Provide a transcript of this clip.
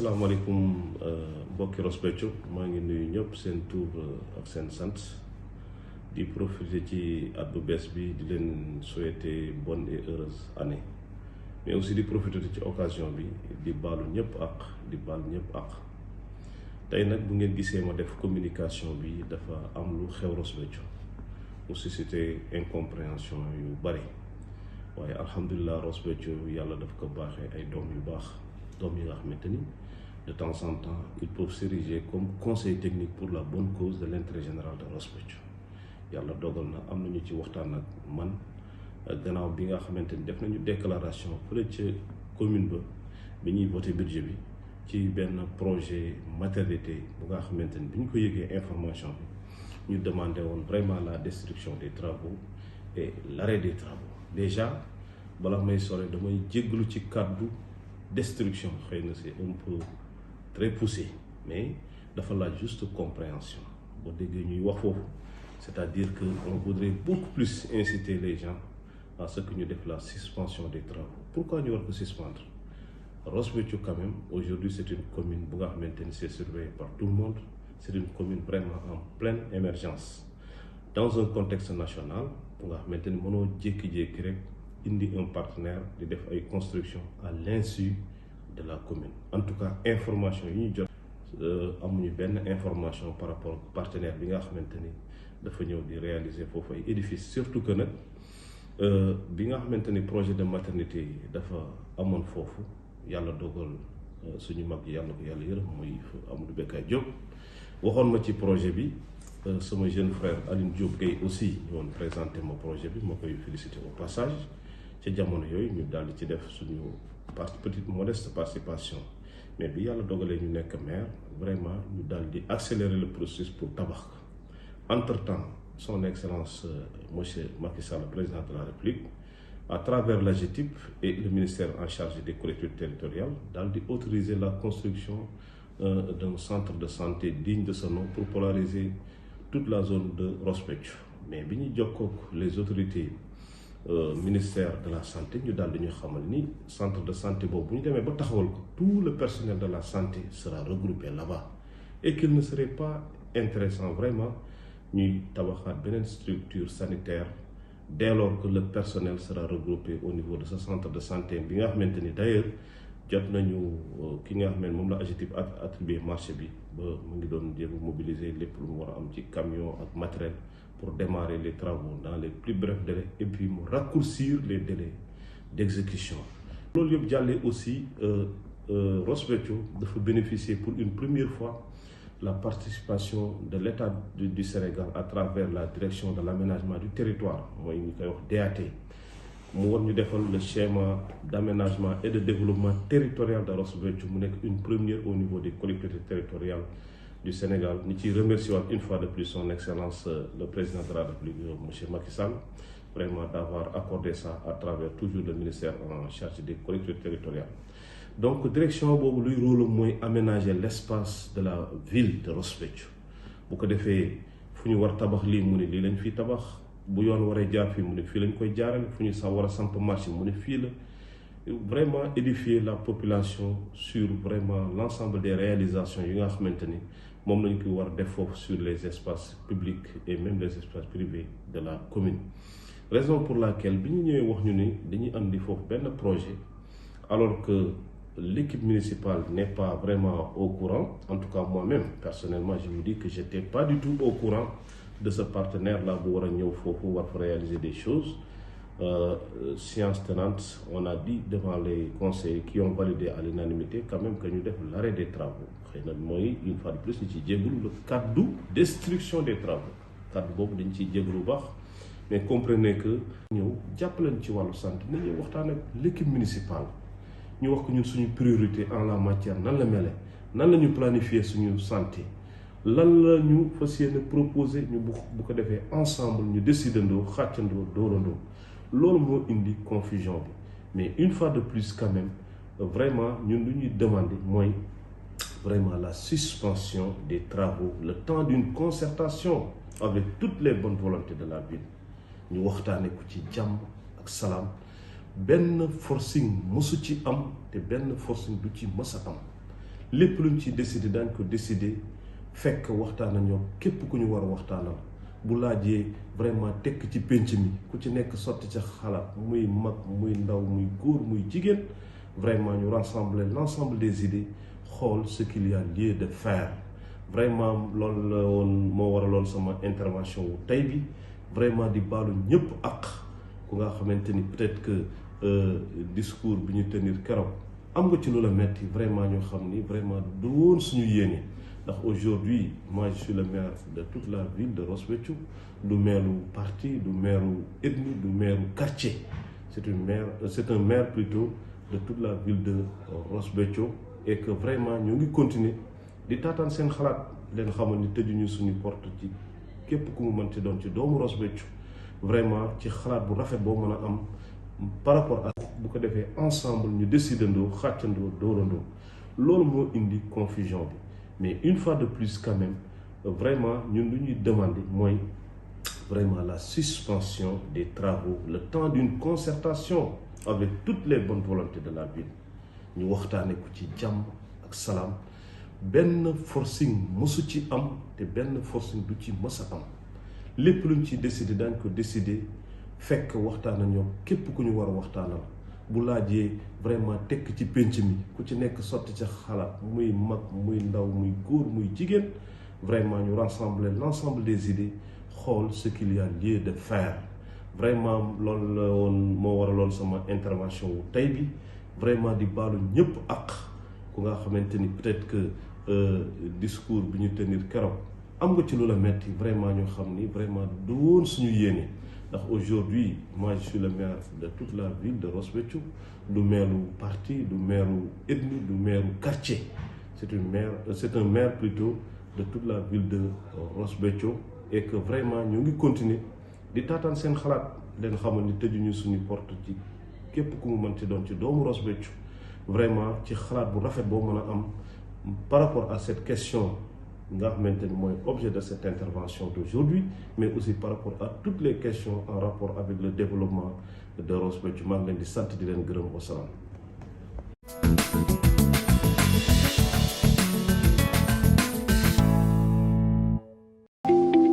asalaamaaleykum mbokki Ross Béthio maa ngi nuyu ñëpp seen tur ak seen sant di profiter ci at bu bees bi di leen souhaiter bonne et heureuse année mais aussi di profiter ci occasion bi di baalu ñëpp ak di baal ñëpp ak tey nag bu ngeen gisee ma def communication bi dafa am lu xew Ross Béthio mu suscité incompréhension yu bari waaye alhamdulilah Ross Béthio yàlla daf ko baaxee ay doom yu baax. doom yi nga xamante ni de temps en temps ils peuvent s'ériger comme conseil technique pour la bonne cause de l'intérêt général de Ross Béthio yàlla dogal na am nañu ci waxtaan ak man gannaaw bi nga xamante ni def nañu déclaration fële ca commune ba bi ñuy voté budget bi ci benn projet maternité bu nga xamante ni bi ñu ko yëgee information bi ñu demandé woon vraiment la destruction des travaux et l'arrêt des travaux déjà bala may sore damay jégglu ci kàddu destruction xëy na c'est un peu très poussé mais dafa laaj juste compréhension boo déggee ñuy wax foofu c'est-à-dire que on voudrait beaucoup plus inciter les gens à ce que ñu def la suspension des travaux pourquoi ñu war ko suspendre Ross Béthio quand même aujourd'hui c'est une commune bu nga xamante ni c'est surveillé par tout le monde c'est une commune vraiment en pleine émergence dans un contexte national bu nga xamante ni mënoo jékki-jékki rek indi un partenaire di def ay construction à l'insu de la commune en tout cas information yi ñu jot amuñu benn information par rapport ak partenaire bi nga xamante ni dafa ñëw di réaliser foofu ay édifices surtout que nag bi nga xamante ni projet de maternité yi dafa amoon foofu yàlla dogal suñu mag yi yàlla ko yàlla yërëm muy Amadou Bekay Diop waxoon ma ci projet bi sama jeune frère Aline Diop Gueye aussi ñëwoon présenté ma projet bi ma koy féliciter au passage ci jamono yooyu ñu daal di ci def suñu petite modeste participation mais bi yàlla dogalee ñu nekk maire vraiment ñu daal di accélérer le processus pour tabax entre-temps son excellence monsieur Macky Sall président de la République à travers l'AGETIP et le ministère en charge des collectivités territoriales daal di autoriser la construction d'un centre de santé digne de ce nom pour polariser toute la zone de Ross Béthio mais bi ñu jokkoo les autorités ministère de la santé ñu daal di ñu xamal ni centre de santé boobu bu ñu demee ba taxawal ko tout le personnel de la santé sera regroupé là-bas et qu'il ne serait pas intéressant vraiment ñuy tabaxaat beneen structure sanitaire dès lors que le personnel sera regroupé au niveau de ce centre de santé bi nga xamante ni d'ailleurs jot nañu ki nga xam ne moom la AGETIP attribué marché bi ba mu ngi doon jéem mobiliser lépp lu mu war a am ci camion ak matériel pour démarrer les travaux dans les plus brefs délais et puis mu raccourcir les délais d'exécution. loolu yëpp jàllee aussi Ross Béthio dafa bénéficier pour une première fois la participation de l'État du Sénégal à travers la direction de l'aménagement du territoire mooy ñu koy wax DAT mu war ñu defal le schéma d'aménagement et de développement territorial de Ross Béthio mu nekk une première au niveau des collectivités territoriales du Sénégal ñi ciy remercier waat une fois de plus son excellence le président de la République monsieur Macky Sall vraiment d'avoir accordé ça à travers toujours le ministère en charge des collectivités territoriales donc direction boobu luy rôle mooy aménager l'espace de la ville de Ross Béthio bu ko defee fu ñu war tabax lii mu ne lii lañ fiy tabax bu yoon waree jaar fii mu ne fii lañ koy jaarale fu ñu war a samp marché mu ne fii la vraiment édifier la population sur vraiment l'ensemble des réalisations yi nga xamante ni moom lañ ko war a def foofu sur les espaces publics et même les espaces privés de la commune raison pour laquelle bi ñu ñëwee wax ñu ni dañuy andi foofu benn projet alors que l'équipe municipale n'est pas vraiment au courant en tout cas moi-même personnellement je vous dis que j'étais pas du tout au courant de ce partenaire là bu war a ñëw foofu war fa réaliser des choses science tenante on a dit devant les conseils qui ont validé à l'unanimité quand même que ñu def l'arrêt des travaux xëy na mooy une fois de plus ñu ciy jégalu le kaddu destruction des travaux kaddu boobu dañ ciy jégalu bu baax mais comprenez que ñëw jàppaleen ci wàllu santé nañu waxtaan ak l'équipe municipale ñu wax ko ñun suñu priorité en la matière nan la mele nan la ñu planifier suñu santé lan la ñu fas yéene proposer ñu bu ko defee ensemble ñu décidandoo xàccandoo doorandoo loolu moo indi confusion bi mais une fois de plus quand même vraiment ñun lu ñuy demander mooy vraiment la suspension des travaux le temps d'une concertation avec toutes les bonnes volontés de la ville ñu waxtaane ko ci jàmm ak salaam benn forcing mësu ci am te benn forcing du ci mës a am lépp luñ ci décider daañ ko décider fekk waxtaan ak ñoom képp ku ñu war a waxtaanal bu laajee vraiment tekk ci pénc mi ku ci nekk sotti ca xalaat muy mag muy ndaw muy góor muy jigéen vraiment ñu rassembler l'ensemble des idées xool ce qu'il y a lieu de faire vraiment loolu la woon moo waraloon sama intervention wu tey bi vraiment di baalu ñëpp ak ku nga xamante ni peut-être que discours bi ñu tenir keroog am nga ci lu la metti vraiment ñu xam ni vraiment du woon suñu yéene ndax aujourd'hui moi je suis le maire de toute la ville de Ross Béthio du maire parti du maire ethnie du maire quartier c'est un maire plutôt de toute la ville de Ross Béthio et que vraiment ñu ngi continuer di taataan seen xalaat leen xamal ni tëjuñu suñu porte ci képp ku mu mën ci doon ci doomu Ross Béthio vraiment ci xalaat bu rafet boo mën a am par rapport à bu ko defee ensemble ñu décidandoo xàccandoo dóorandoo loolu moo indi confusion bi mais une fois de plus quand même vraiment ñun lu ñuy demander mooy vraiment la suspension des travaux le temps d'une concertation avec toutes les bonnes volontés de la ville ñu waxtaane ko ci jàmm ak salaam benn forcing mësu ci am te benn forcing du ci mës a am lépp luñ ci décider daañ ko décider fekk waxtaan ak ñoom képp ku ñu war a waxtaanal bu laajee vraiment tekk ci pénc mi ku ci nekk sotti ca xalaat muy mag muy ndaw muy góor muy jigéen vraiment ñu rassembler l'ensemble des idées xool ce qu'il y a lieu de faire vraiment loolu la woon moo waraloon sama intervention wu tey bi vraiment di baalu ñëpp ak ku nga xamante ni peut-être que discours bi ñu tenir keroog am nga ci lu la metti vraiment ñu xam ni vraiment du woon suñu yéene ndax aujourd'hui moi je suis le maire de toute la ville de Ross Béthio du maire parti du maire ethnie du maire quartier c'est un maire plutôt de toute la ville de Ross Béthio et que vraiment ñu ngi continuer di taataan seen xalaat leen xamal ni tëjuñu suñu porte ci képp ku mu mën ci doon ci doomu Ross Béthio vraiment ci xalaat bu rafet boo mën a am par rapport à cette question nga xamante ni mooy objet de cette intervention d'aujourd'hui mais aussi par rapport à toutes les questions en rapport avec le développement de Ross Béthio maa ngi leen di sant di leen gërëm wasalaam